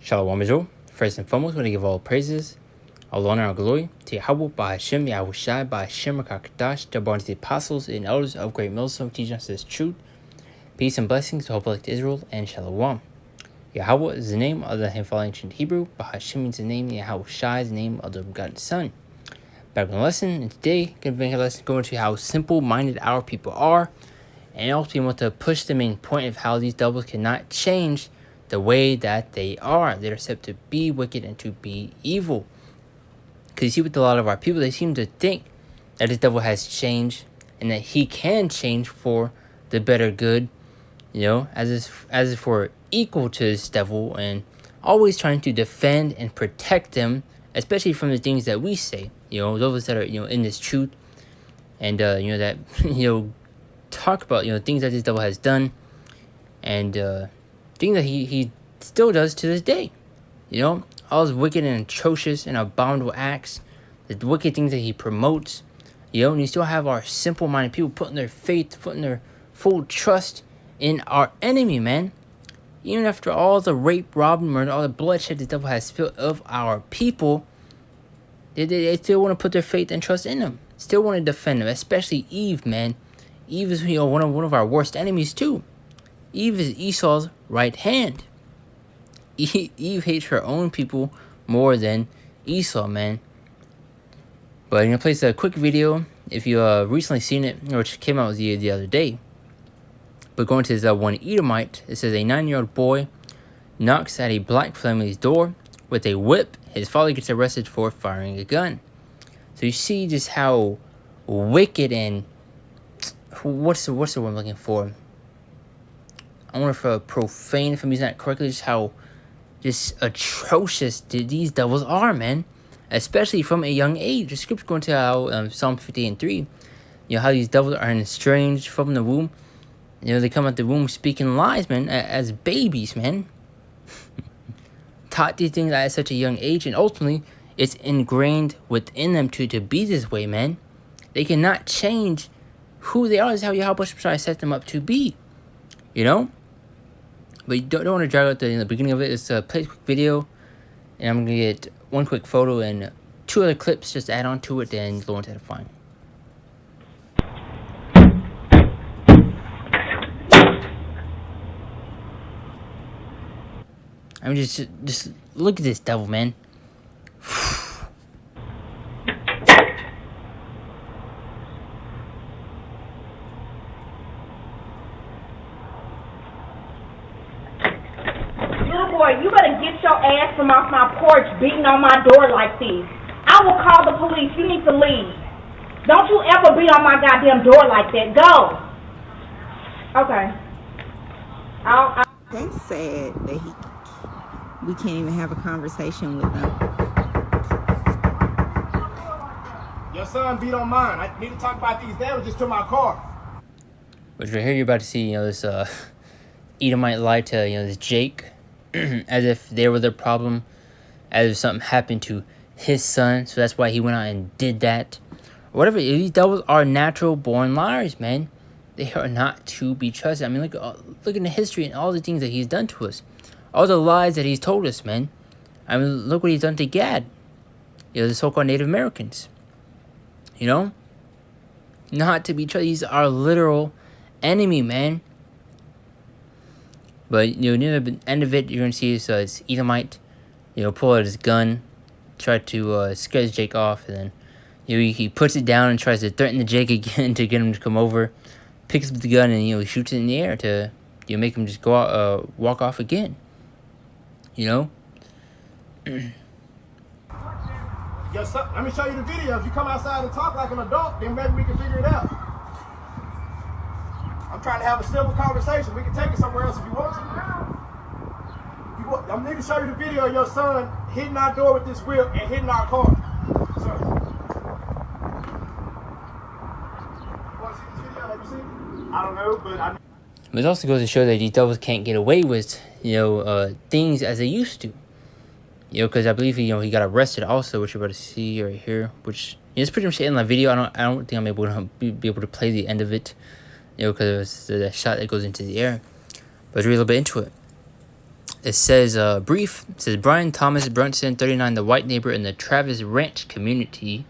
Shalom Israel. First and foremost, we want to give all praises, all honor, and glory to Yahweh, by Hashem, Yahushai, by Hashem, Rakakadash, the born to the apostles and elders of Great Millstone, teaching us this truth. Peace and blessings to whole elect Israel, and Shalom. Yahweh is the name of the Himphal ancient Hebrew, by Hashem means the name, Yahushai is the name of the begotten Son. Back on the lesson, and today, going to bring a lesson going to how simple-minded our people are, and also we want to push the main point of how these devils cannot change the way that they are. They're set to be wicked and to be evil. Because you see with a lot of our people, they seem to think that this devil has changed and that he can change for the better good, as if we're equal to this devil, and always trying to defend and protect them, especially from the things that we say, those that are, in this truth, and, that, talk about, things that this devil has done, and, things that he still does to this day, all his wicked and atrocious and abominable acts, the wicked things that he promotes, and you still have our simple-minded people putting their faith, putting their full trust in our enemy, man. Even after all the rape, robbing, murder, all the bloodshed the devil has spilled of our people, they still want to put their faith and trust in him, still want to defend him, especially Eve, man. Eve is, one of our worst enemies, too. Eve is Esau's right hand. Eve hates her own people more than Esau, man. But I'm going to place a quick video, if you recently seen it, which came out the other day. But going to this one Edomite, it says a 9-year-old boy knocks at a black family's door with a whip. His father gets arrested for firing a gun. So you see just how wicked and, what's the word I'm looking for? I wonder if profane, if I'm using that correctly, just how just atrocious these devils are, man. Especially from a young age. The scripture going to how Psalm 58:3, how these devils are estranged from the womb. They come out the womb speaking lies, man, as babies, man. Taught these things at such a young age, and ultimately, it's ingrained within them to be this way, man. They cannot change who they are. This is how Yahweh set them up to be, But you don't want to drag out the beginning of it. It's a play quick video, and I'm going to get one quick photo and 2 other clips just to add on to it, then go into edifying. I mean, just look at this devil, man. You better get your ass from off my porch beating on my door like this. I will call the police. You need to leave. Don't you ever beat on my goddamn door like that. Go. Okay. That's sad that we can't even have a conversation with them. Your son beat on mine. I need to talk about these damages to my car. Which right here you're about to see, this Edomite lie to, this Jake. As if they were the problem, as if something happened to his son, so that's why he went out and did that. Whatever, these devils are natural born liars, man. They are not to be trusted. I mean, look in the history and all the things that he's done to us. All the lies that he's told us, man. I mean, look what he's done to Gad. The so-called Native Americans. Not to be trusted. He's our literal enemy, man. But, near the end of it, you're going to see this Edomite, pull out his gun, try to scare Jake off, and then, he puts it down and tries to threaten the Jake again to get him to come over, picks up the gun, and, he shoots it in the air to, make him just go out, walk off again, Yes, sir. Let me show you the video. If you come outside and talk like an adult, then maybe we can figure it out. I'm trying to have a civil conversation. We can take it somewhere else if you want to. I need to show you the video of your son hitting our door with this whip and hitting our car. Sir. You want to see this video? Have you seen it? I don't know, but But it also goes to show that these devils can't get away with, things as they used to. Because I believe, he got arrested also, which you're about to see right here, which it's pretty much in the video. I don't think I'm able to be able to play the end of it. Because it was the shot that goes into the air. But let's read a little bit into it. It says, brief. It says, Brian Thomas Brunson, 39, the white neighbor in the Travis Ranch community.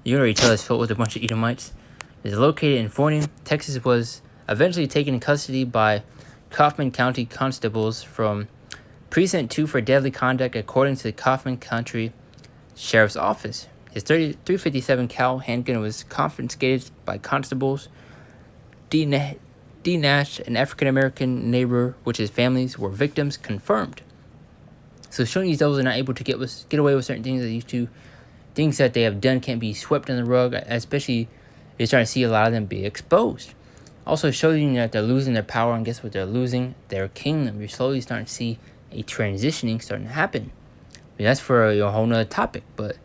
You can already tell it's filled with a bunch of Edomites. Is located in Forney, Texas. Was eventually taken in custody by Kaufman County constables from Precinct 2 for deadly conduct, according to the Kaufman County Sheriff's Office. His 357 cal handgun was confiscated by constables. D. Nash, an African-American neighbor, which his families were victims, confirmed. So showing these devils are not able to get away with certain things that used to, things that they have done can't be swept under the rug, especially you're starting to see a lot of them be exposed. Also showing that they're losing their power, and guess what they're losing? Their kingdom. You're slowly starting to see a transitioning starting to happen. I mean, that's for a whole nother topic, but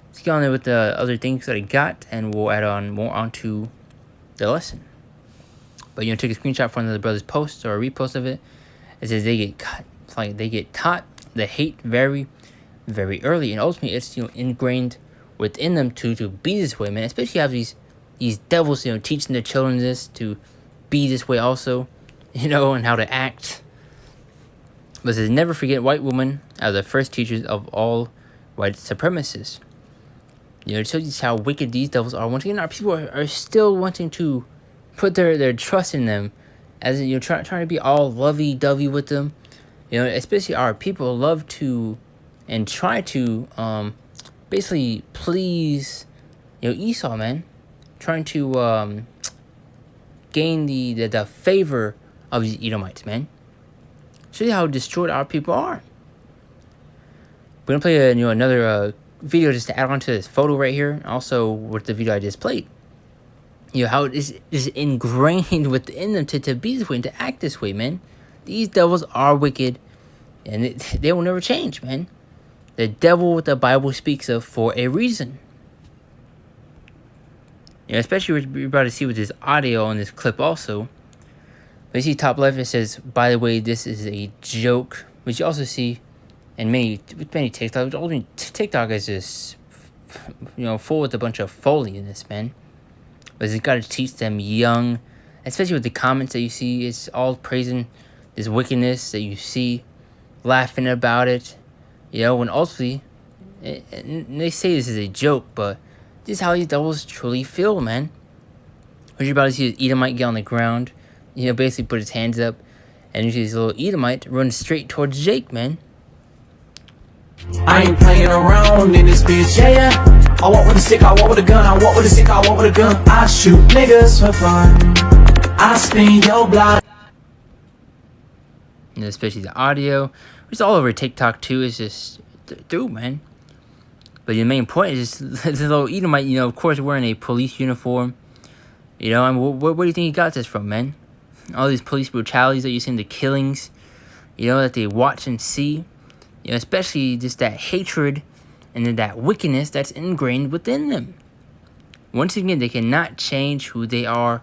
let's get on there with the other things that I got, and we'll add on more onto the lesson. But take a screenshot from the brother's post or a repost of it. It says they get cut. It's like they get taught the hate very, very early, and ultimately it's ingrained within them to be this way, man. Especially have these devils teaching their children this to be this way also, and how to act. But it says never forget white women as the first teachers of all white supremacists. It shows you how wicked these devils are. Once again, our people are still wanting to put their trust in them, as trying to be all lovey-dovey with them. Especially our people love to and try to basically please Esau, man, trying to gain the favor of these Edomites, man. Show you how destroyed our people are. We're gonna play another video just to add on to this photo right here, also with the video I just played. How it is ingrained within them to be this way and to act this way, man. These devils are wicked, and they will never change, man. The devil the Bible speaks of for a reason. Especially what you're about to see with this audio on this clip also. But you see top left, it says, by the way, this is a joke. Which you also see in many TikToks. TikTok is just, full with a bunch of foley in this, man. But it's got to teach them young, especially with the comments that you see. It's all praising this wickedness that you see, laughing about it. When ultimately, and they say this is a joke, but this is how these devils truly feel, man. What you're about to see is Edomite get on the ground, basically put his hands up, and you see this little Edomite run straight towards Jake, man. I ain't playing around in this bitch, yeah. I walk with a stick, I walk with a gun, I walk with a stick, I walk with a gun. I shoot niggas for fun. I spin your block. Especially the audio. It's all over TikTok too. It's just dude, man. But the main point is just this little Edomite, of course wearing a police uniform. I mean, where do you think he got this from, man? All these police brutalities that you see in the killings, that they watch and see. Especially just that hatred and then that wickedness that's ingrained within them. Once again, they cannot change who they are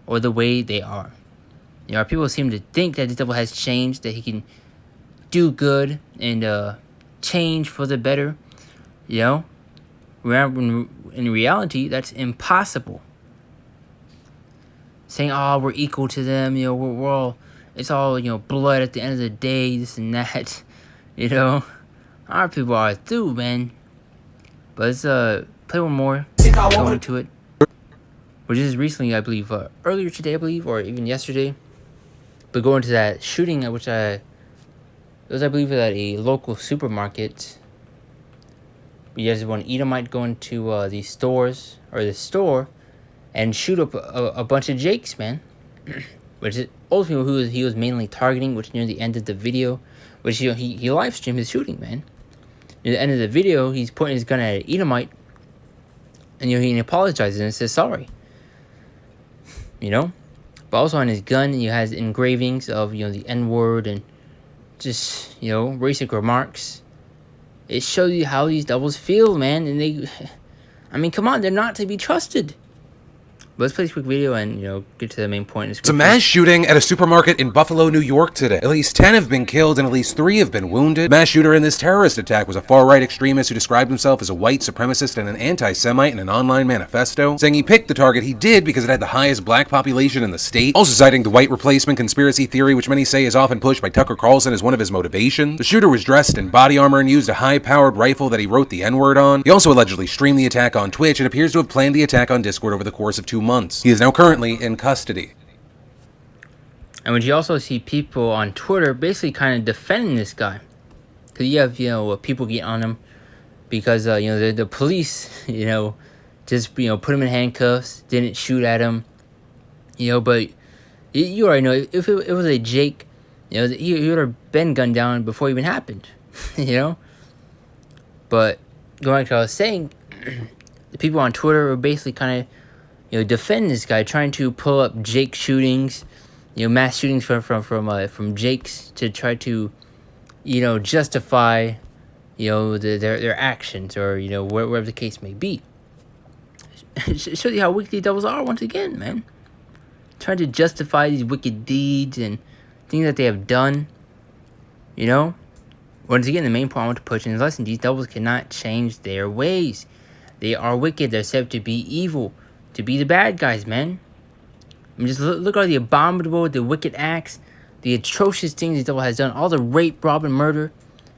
or the way they are. Our people seem to think that the devil has changed, that he can do good and change for the better. When in reality, that's impossible. Saying, oh, we're equal to them, we're all, it's all, blood at the end of the day, this and that. Our people are through, man. But let's play one more. Go into it. Which is recently, I believe, earlier today, I believe, or even yesterday. But go into that shooting, which it was, I believe, at a local supermarket. You guys want Edomite go into the stores or the store and shoot up a bunch of Jakes, man. Which is ultimately who he was mainly targeting, which near the end of the video. Which, he live streamed his shooting, man. Near the end of the video, he's pointing his gun at an Edomite. And, he apologizes and says sorry. But also on his gun, he has engravings of, the N-word and just, racist remarks. It shows you how these devils feel, man. And I mean, come on, they're not to be trusted. But let's play this quick video and, get to the main point. It's a mass shooting at a supermarket in Buffalo, New York today. At least 10 have been killed and at least 3 have been wounded. The mass shooter in this terrorist attack was a far-right extremist who described himself as a white supremacist and an anti-Semite in an online manifesto, saying he picked the target he did because it had the highest black population in the state, also citing the white replacement conspiracy theory, which many say is often pushed by Tucker Carlson as one of his motivations. The shooter was dressed in body armor and used a high-powered rifle that he wrote the N-word on. He also allegedly streamed the attack on Twitch and appears to have planned the attack on Discord over the course of 2 months. He is now currently in custody. And when you also see people on Twitter basically kind of defending this guy. Because you have, people get on him because, the police, just, put him in handcuffs, didn't shoot at him. But you already know, if it was a Jake, he would have been gunned down before it even happened, But going back to what I was saying, the people on Twitter were basically kind of, defend this guy, trying to pull up Jake shootings, mass shootings from Jake's to try to, justify, their actions or wherever the case may be. It shows you how wicked these devils are once again, man. Trying to justify these wicked deeds and things that they have done. Once again, the main point I want to push in is, listen, these devils cannot change their ways. They are wicked. They're said to be evil, to be the bad guys, man. I mean, just look at all the abominable, the wicked acts, the atrocious things the devil has done, all the rape, rob, and murder,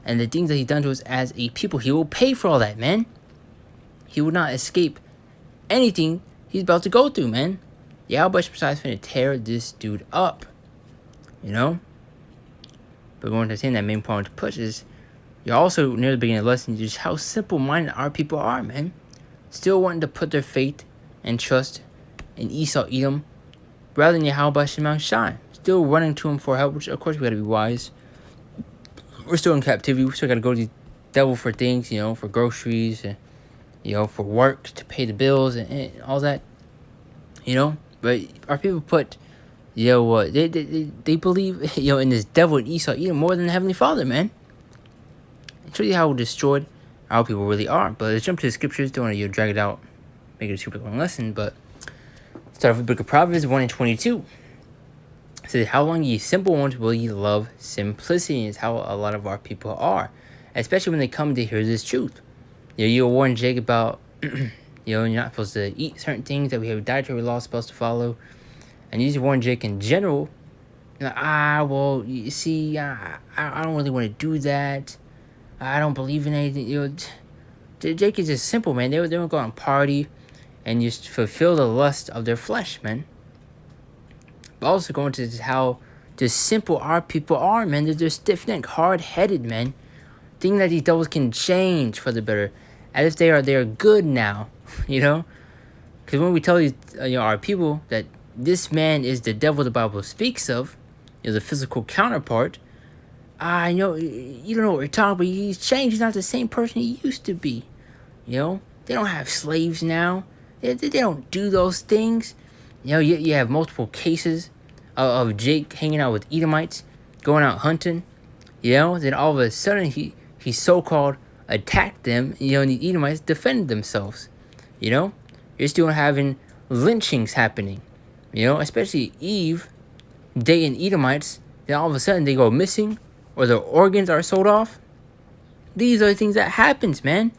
and the things that he's done to us as a people. He will pay for all that, man. He will not escape anything he's about to go through, man. Yahweh Shai is finna tear this dude up, But going to saying that main point to push is, you're also near the beginning of the lesson, just how simple-minded our people are, man. Still wanting to put their faith and trust in Esau Edom rather than Yahweh Shai. Still running to him for help, which of course we gotta be wise. We're still in captivity. We still gotta go to the devil for things, for groceries, and, for work, to pay the bills and all that, But our people put, they believe, in this devil and Esau Edom more than the Heavenly Father, man. It shows you how destroyed our people really are. But let's jump to the scriptures. Don't want to drag it out, make it a super long lesson. But start off with the book of Proverbs 1:22. It says, "How long, ye simple ones, will ye love simplicity?" Is how a lot of our people are, especially when they come to hear this truth. You'll warn Jake about, you're not supposed to eat certain things, that we have dietary laws supposed to follow, and you just warn Jake in general. Well, you see, I don't really want to do that. I don't believe in anything. Jake is just simple, man. They would go and party and just fulfill the lust of their flesh, man. But also going to how just simple our people are, man. They're stiff-necked, hard-headed, man. Thinking that these devils can change for the better, as if they are good now, Because when we tell these, our people that this man is the devil the Bible speaks of, the physical counterpart, I know you don't know what we're talking about. He's changed. He's not the same person he used to be. They don't have slaves now. They don't do those things. You have multiple cases of Jake hanging out with Edomites, going out hunting. Then all of a sudden he so-called attacked them. And the Edomites defended themselves. You're still having lynchings happening. Especially Eve dating Edomites. Then all of a sudden they go missing, or their organs are sold off. These are the things that happens, man.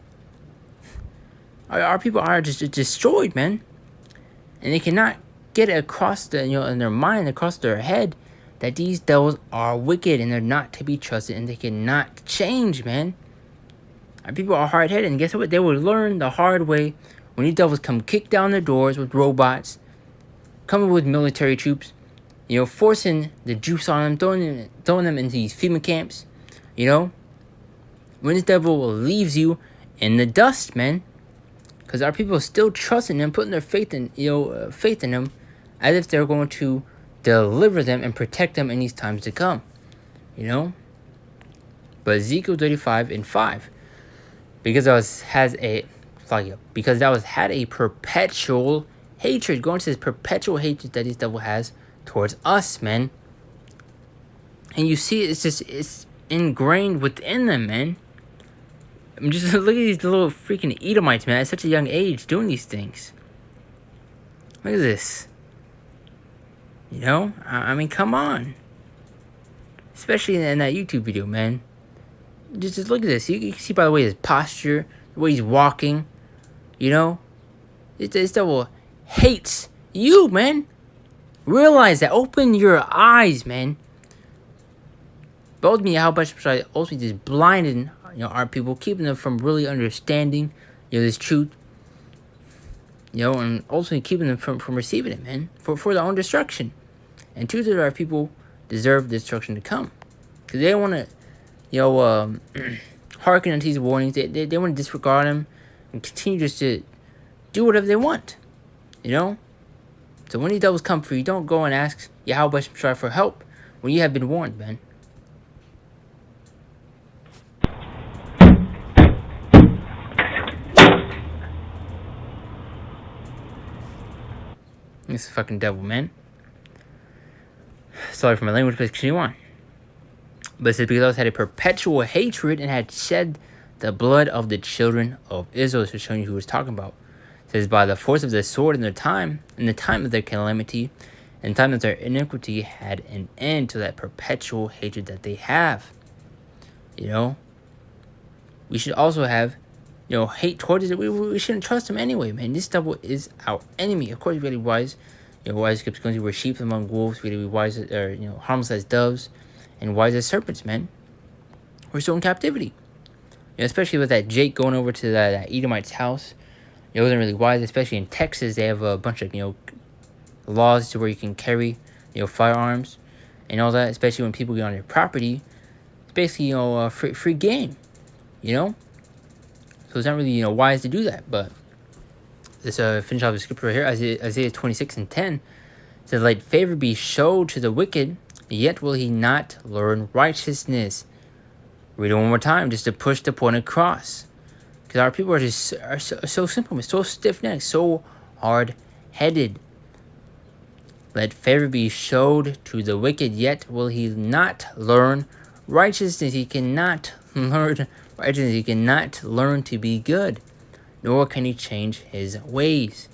Our people are just destroyed, man. And they cannot get it across in their mind, across their head, that these devils are wicked and they're not to be trusted and they cannot change, man. Our people are hard-headed, and guess what? They will learn the hard way when these devils come kick down their doors with robots, coming with military troops, forcing the juice on them, throwing them into these FEMA camps, when this devil leaves you in the dust, man. Because our people are still trusting them, putting their faith in them, as if they're going to deliver them and protect them in these times to come, But Ezekiel 35:5, because had a perpetual hatred, going to this perpetual hatred that this devil has towards us, man. And you see, it's ingrained within them, man. I mean, just look at these little freaking Edomites, man, at such a young age doing these things. Look at this. You know? I mean, come on. Especially in that YouTube video, man. Just look at this. You can see by the way his posture, the way he's walking. You know? This devil hates you, man. Realize that. Open your eyes, man. But ultimately, how much ultimately just blinding, our people, keeping them from really understanding, this truth. And ultimately keeping them from receiving it, man, for their own destruction. And two-thirds of our people deserve destruction to come, because they want to, hearken unto these warnings. They want to disregard them and continue just to do whatever they want, So when these devils come for you, don't go and ask Yahweh for help when you have been warned, man. This fucking devil, man. Sorry for my language, but continue on. But it says, because those had a perpetual hatred and had shed the blood of the children of Israel. So showing you who was talking about. It says, by the force of the sword in the time of their calamity, and the time that their iniquity had an end to that perpetual hatred that they have. We should also have, hate towards it. We shouldn't trust him anyway, man. This devil is our enemy. Of course, we're really wise. Wise keeps going, we're sheep among wolves. We're really wise, harmless as doves, and wise as serpents, man. We're still in captivity. Especially with that Jake going over to that Edomite's house. It wasn't really wise, especially in Texas. They have a bunch of, laws to where you can carry, firearms and all that. Especially when people get on your property. It's basically, free game, So it's not really, wise to do that. But let's finish off the scripture right here. Isaiah 26:10 says, let favor be showed to the wicked, yet will he not learn righteousness. Read it one more time, just to push the point across. Because our people are so simple, so stiff-necked, so hard-headed. Let favor be showed to the wicked, yet will he not learn righteousness. He cannot learn righteousness. He cannot learn to be good, nor can he change his ways.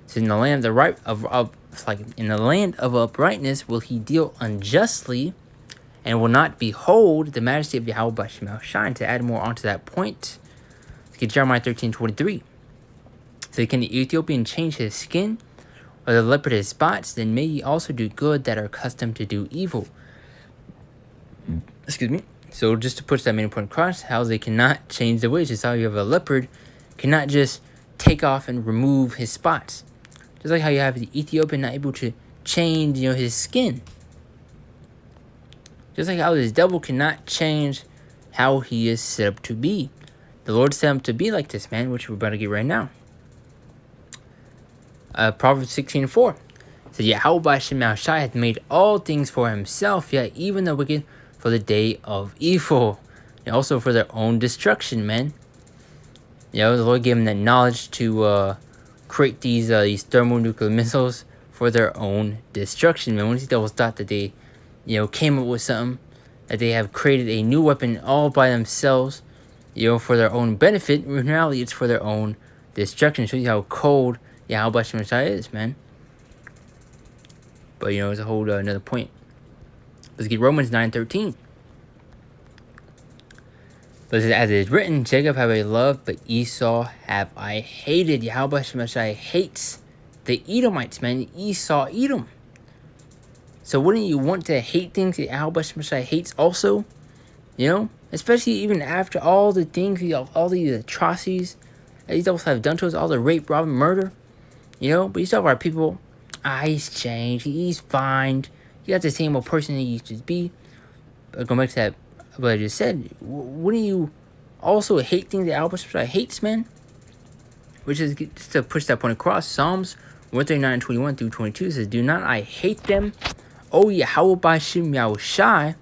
So in the land in the land of uprightness will he deal unjustly, and will not behold the majesty of Yahweh shine. To add more onto that point, let's get Jeremiah 13:23. So can the Ethiopian change his skin, or the leopard his spots? Then may ye also do good that are accustomed to do evil. Excuse me. So just to push that main point across, how they cannot change the ways. Just how you have a leopard cannot just take off and remove his spots. Just like how you have the Ethiopian not able to change, his skin. Just like how this devil cannot change how he is set up to be. The Lord set him to be like this, man, which we're about to get right now. Proverbs 16:4 says, Yahweh Shai hath made all things for himself, yet even the wicked for the day of evil, and also for their own destruction, man. The Lord gave them that knowledge to create these thermonuclear missiles for their own destruction, man. When these devils thought that they, came up with something, that they have created a new weapon all by themselves, for their own benefit. In reality, it's for their own destruction. It shows you how cold Yahweh Shai is, man. But, it's a whole another point. Let's get Romans 9:13. But as it is written, Jacob have I loved, but Esau have I hated. Yahweh Shai hates the Edomites, man. Esau, Edom. So wouldn't you want to hate things that Yahweh Shai hates also? Especially even after all the things, all these atrocities that these devils have done to us, all the rape, robbing, murder. But you still have our people, he's changed, he's fine. He got the same old person he used to be. But going back to that, what I just said, wouldn't you also hate things that Yahweh hates, man? Which is just to push that point across. Psalms 139:21 through 22 says, do not I hate them, O Yahweh Bashim Yahushai,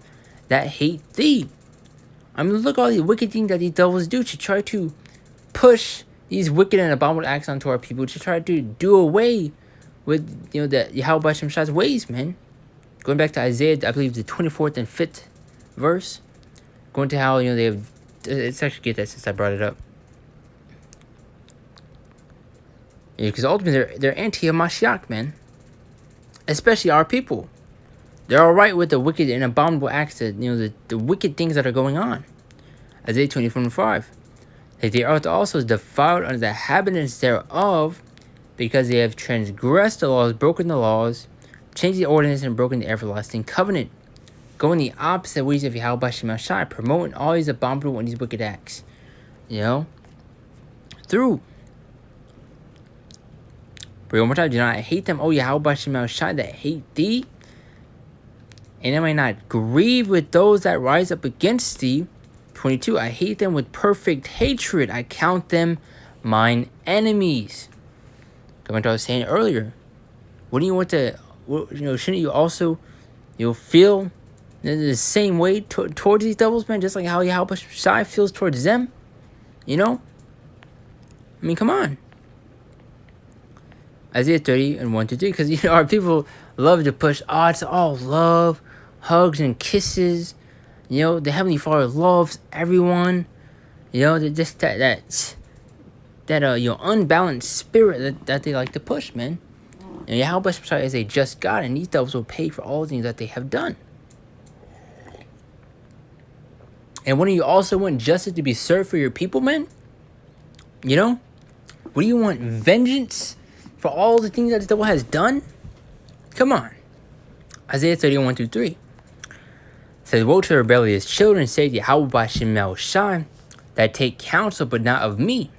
that hate thee. I mean, look at all the wicked things that these devils do to try to push these wicked and abominable acts onto our people, to try to do away with, the Yahweh Bashim Shai's ways, man. Going back to Isaiah, I believe the 24th and 5th verse. Going to how, they have... Let's actually get that since I brought it up. Because ultimately, they're anti-Mashiach, man. Especially our people. They're alright with the wicked and abominable acts that, the wicked things that are going on. Isaiah 24:5. That the earth also is defiled under the inhabitants thereof, because they have transgressed the laws, broken the laws, changed the ordinance, and broken the everlasting covenant. Going the opposite ways of Yahweh Shem Shai, promoting all these abominable and these wicked acts. Through. But one more time, do not hate them, O Yahweh Shem Shai, that hate thee. And I may not grieve with those that rise up against thee. 22, I hate them with perfect hatred. I count them mine enemies. Going to what I was saying earlier. Wouldn't you want to, shouldn't you also, feel the same way towards these devils, man? Just like how Yahweh Shai feels towards them? I mean, come on. Isaiah 30:1-3, because, our people love to push, it's all love, hugs and kisses. The Heavenly Father loves everyone. Just that unbalanced spirit that they like to push, man. And Yahweh Shai is a just God, and these devils will pay for all the things that they have done. And wouldn't you also want justice to be served for your people, man? What do you want? Vengeance for all the things that the devil has done? Come on. Isaiah 31:2-3 says, woe to the rebellious children, say Yahweh B'Shem Shai, that take counsel but not of me,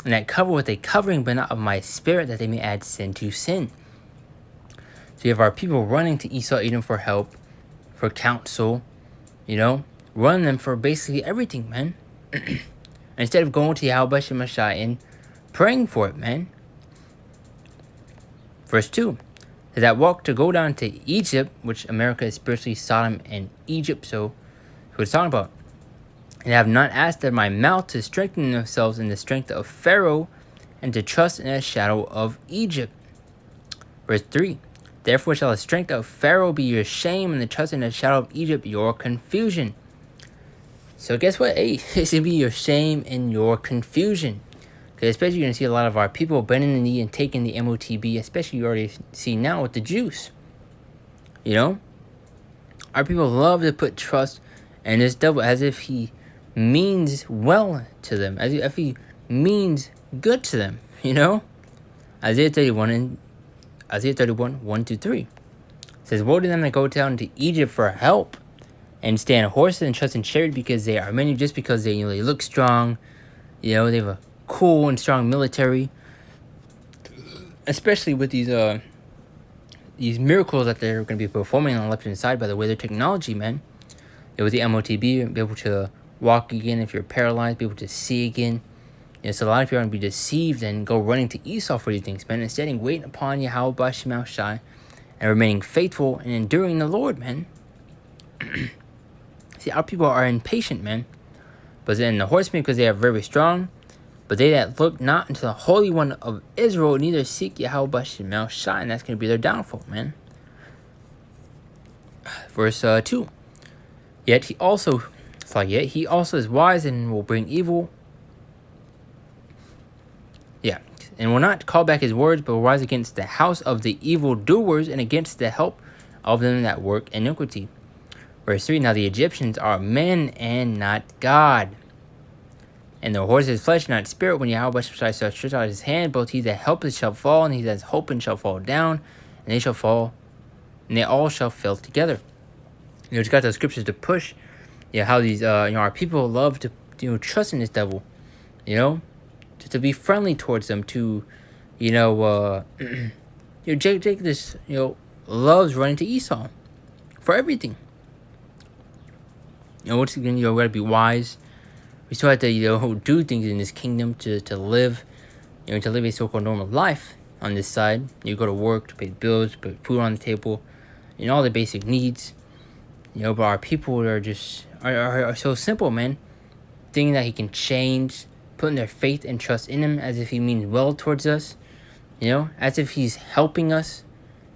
and that cover with a covering but not of my spirit, that they may add sin to sin. So you have our people running to Esau, Edom for help, for counsel, running them for basically everything, man. Instead of going to Yahweh Shem Shai and praying for it, man. Verse 2. That walk to go down to Egypt, which America is spiritually Sodom and Egypt, so who it's talking about. And have not asked at my mouth to strengthen themselves in the strength of Pharaoh, and to trust in the shadow of Egypt. Verse 3. Therefore shall the strength of Pharaoh be your shame, and the trust in the shadow of Egypt your confusion. So guess what? Hey, it's going to be your shame and your confusion. Because especially you're going to see a lot of our people bending the knee and taking the MOTB, especially you already see now with the Jews. Our people love to put trust in this devil as if he means well to them, as if he means good to them, Isaiah 31:1-3 says, woe to them that go down to Egypt for help, and stand horses and trust in chariots, because they are many, just because they look strong, they have a cool and strong military, especially with these miracles that they're going to be performing on the left hand side by the way their technology, man. With the MOTB, be able to walk again if you're paralyzed, be able to see again. So a lot of people are going to be deceived and go running to Esau for these things, man. Instead of waiting upon Yahweh B'Shem Shai and remaining faithful and enduring the Lord, man. See, our people are impatient, man. But then the horsemen, because they are very strong, but they that look not into the Holy One of Israel, neither seek Yahweh B'Shem Shai, and that's going to be their downfall, man. Verse 2. Yet he also is wise and will bring evil. Yeah, and will not call back his words, but will rise against the house of the evildoers and against the help of them that work iniquity. Verse 3. Now the Egyptians are men and not God. And the horse is flesh, not spirit. When Yahweh shall stretch out his hand, both he that helpeth shall fall, and he that is hoping shall fall down, and they shall fall, and they all shall fail together. It's got the scriptures to push, how these, our people love to, trust in this devil, to be friendly towards them, to, Jacob this, loves running to Esau for everything. Once again, we gotta be wise. We still have to, do things in this kingdom to live, to live a so-called normal life on this side. You go to work to pay bills, to put food on the table, all the basic needs. But our people are just, are so simple, man. Thinking that he can change, putting their faith and trust in him as if he means well towards us, as if he's helping us,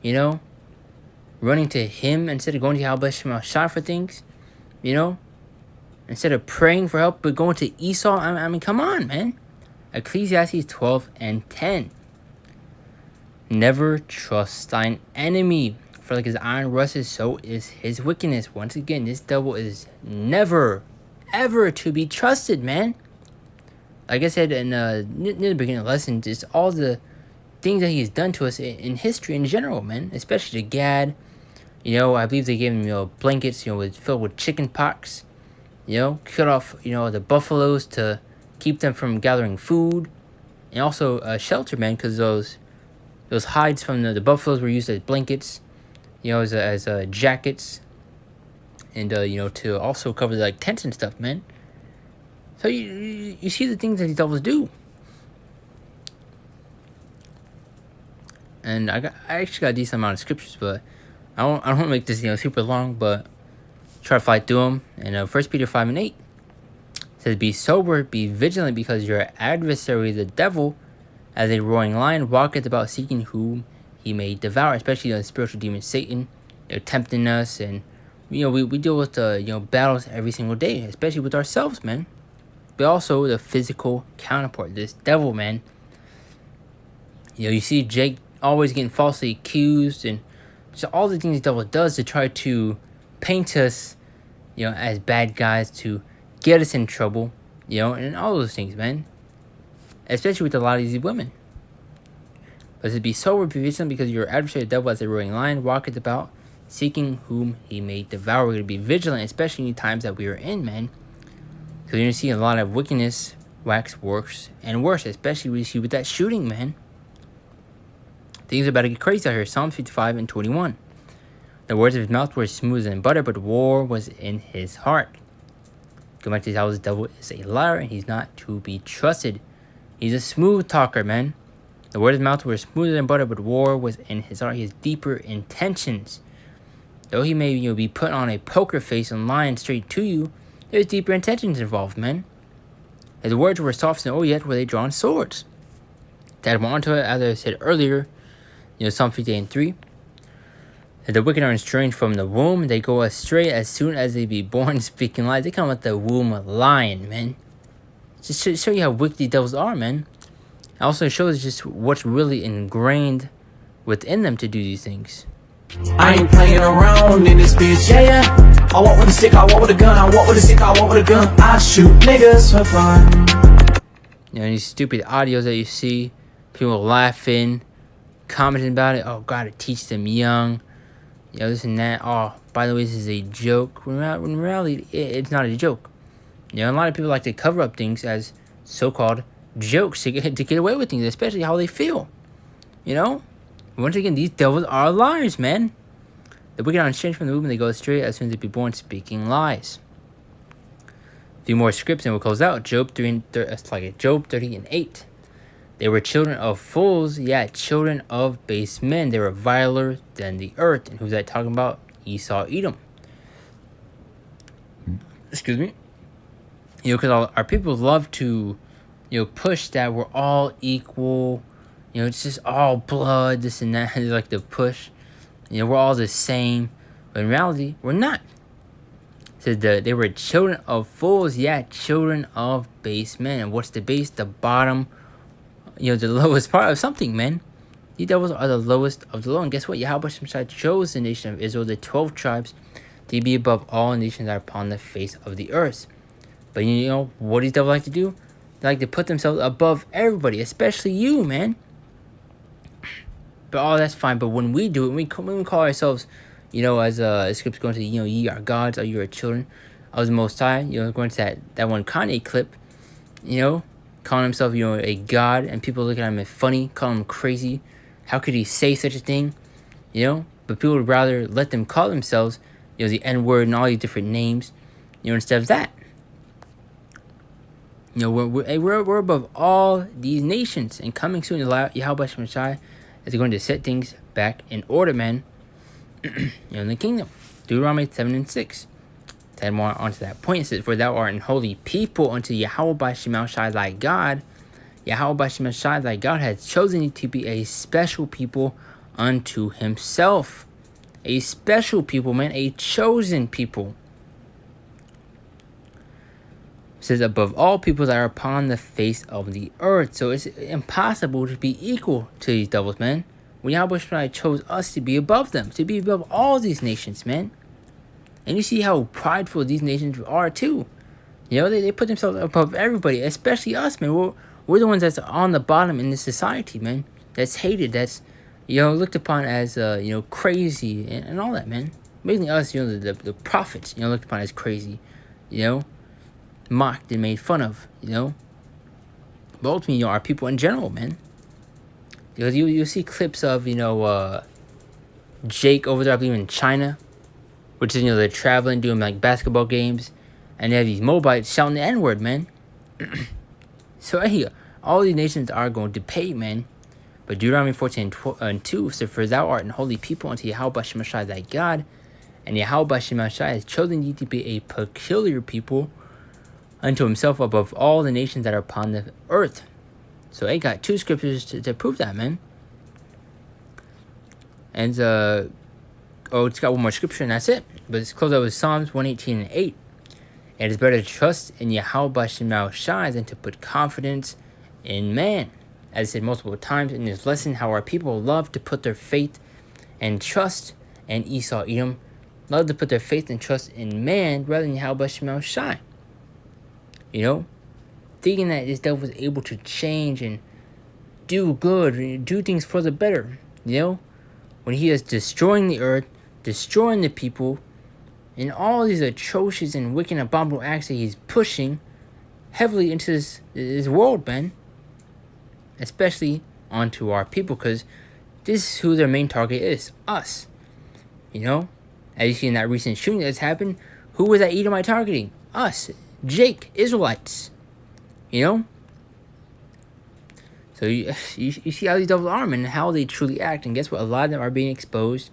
running to him instead of going to Yahweh Shem Shai for things, instead of praying for help, but going to Esau. I mean, come on, man. Ecclesiastes 12:10 Never trust thine enemy. For like his iron rusted, so is his wickedness. Once again, this devil is never, ever to be trusted, man. Like I said near the beginning of the lesson, just all the things that he's done to us in history in general, man. Especially to Gad. I believe they gave him, blankets, filled with chicken pox. Cut off, the buffaloes to keep them from gathering food. And also shelter, man, because those hides from the buffaloes were used as blankets, as jackets. And, to also cover, like, tents and stuff, man. So you see the things that these devils do. And I actually got a decent amount of scriptures, but I don't want to make this super long, but try to fight through them. And 1 Peter 5:8 says, "Be sober, be vigilant, because your adversary, the devil, as a roaring lion, walketh about seeking whom he may devour." Especially the spiritual demon Satan, tempting us, and we deal with battles every single day, especially with ourselves, man. But also the physical counterpart, this devil, man. You see Jake always getting falsely accused, and just all the things the devil does to try to paint us, as bad guys, to get us in trouble, and all those things, man. Especially with a lot of these women. But to be sober, be vigilant, because your adversary, the devil, as a roaring lion, walketh about, seeking whom he may devour. We're going to be vigilant, especially in the times that we are in, man. Because you're going to see a lot of wickedness wax worse and worse, especially we see with that shooting, man. Things are about to get crazy out here. Psalm 55:21. The words of his mouth were smooth than butter, but war was in his heart. Go back to how the devil is a liar, and he's not to be trusted. He's a smooth talker, man. The words of his mouth were smoother than butter, but war was in his heart. He has deeper intentions. Though he may be put on a poker face and lying straight to you, there's deeper intentions involved, man. His words were soft and yet were they drawn swords. To add more onto it, as I said earlier, Psalm 58:3. That the wicked are estranged from the womb, they go astray as soon as they be born, speaking lies. They come with the womb lying, man. Just to show you how wicked the devils are, man. It also shows just what's really ingrained within them to do these things. I ain't playing around in this bitch, yeah. I walk with a stick, I walk with a gun, I walk with a stick, I walk with a gun. I shoot niggas for fun. These stupid audios that you see, people laughing, commenting about it. Oh, gotta teach them young. This and that. Oh, by the way, this is a joke. When in reality, it's not a joke. A lot of people like to cover up things as so-called jokes to get away with things, especially how they feel. Once again, these devils are liars, man. The wicked are estranged from the womb, they go astray as soon as they be born, speaking lies. A few more scripts and we'll close out. Job 30:8. They were children of fools, children of base men. They were viler than the earth. And who's that talking about? Esau, Edom. Excuse me. Because our people love to, push that we're all equal. It's just all blood, this and that. They like to push. We're all the same. But in reality, we're not. It says they were children of fools, children of base men. And what's the base? The bottom, the lowest part of something, man. These devils are the lowest of the low. And guess what? Yahweh Shemshai chose the nation of Israel, the 12 tribes, to be above all nations that are upon the face of the earth. But what these devils like to do? They like to put themselves above everybody, especially you, man. But that's fine. But when we do it, when we call ourselves, as scripts going to, ye are gods, or you are children of the Most High, going to that one Kanye clip, calling himself, a god, and people looking at him as funny, calling him crazy. How could he say such a thing? But people would rather let them call themselves, the N-word and all these different names, instead of that. We're above all these nations, and coming soon, Yahweh Shemshai is going to set things back in order, man. In the kingdom. Deuteronomy 7:6. To add more onto that point, it says, "For thou art an holy people unto Yahweh Shemshai thy God. Yahweh Shemshai thy God hath chosen thee to be a special people unto himself." A special people, man. A chosen people. It says, above all people that are upon the face of the earth. So it's impossible to be equal to these devils, man. when Yahweh Shemai chose us to be above them, to be above all these nations, man. And you see how prideful these nations are too. You know, they put themselves above everybody, especially us, man. We're the ones that's on the bottom in this society, man. That's hated, that's, you know, looked upon as, you know, crazy and all that, man. Mainly us, you know, the prophets, you know, looked upon as crazy, you know, mocked and made fun of, you know. But ultimately, you know, our people in general, man. Because you'll see clips of, you know, Jake over there, I believe in China, which is, you know, they're traveling, doing like basketball games, and they have these Moabites shouting the N-word, man. So, hey, all these nations are going to pay, man. But Deuteronomy 14:2 says, "For thou art an holy people unto Yahweh Shemashai thy God, and Yahweh Shemashai has chosen thee to be a peculiar people unto himself above all the nations that are upon the earth." So, I got 2 scriptures to prove that, man. And, it's got one more scripture, and that's it. But let's close out with Psalms 118:8. "It is better to trust in Yahweh Shemashai than to put confidence in man." As I said multiple times in this lesson, how our people love to put their faith and trust, and Esau, Edom, love to put their faith and trust in man rather than Yahweh Shemashai. You know? Thinking that this devil was able to change and do good, and do things for the better, you know? When he is destroying the earth, destroying the people, and all these atrocious and wicked and abominable acts that he's pushing heavily into this world, man. Especially onto our people, because this is who their main target is, us. You know? As you see in that recent shooting that's happened, who was that Edomite targeting? Us. Jake, Israelites. You know? So you see how these devils are, man, and how they truly act. And guess what? A lot of them are being exposed.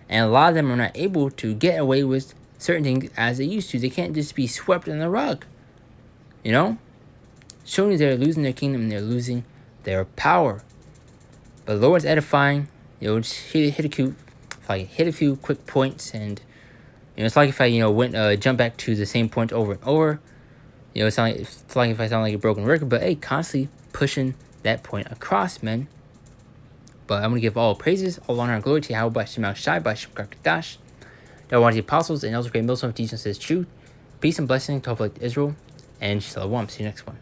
And a lot of them are not able to get away with certain things as they used to. They can't just be swept in the rug. You know? Showing you they're losing their kingdom and they're losing their power. But the Lord's edifying. You know, just hit a few quick points. And, you know, it's like if I, you know, went, jump back to the same point over and over. You know, it's like if I sound like a broken record, but hey, constantly pushing that point across, man. But I'm going to give all praises, all honor, and glory to Yahweh Shemashai by Shem Kadash. That one of the apostles and elders of Great Millstone teaching us his truth. Peace and blessing to all of Israel. And Shalom. See you next one.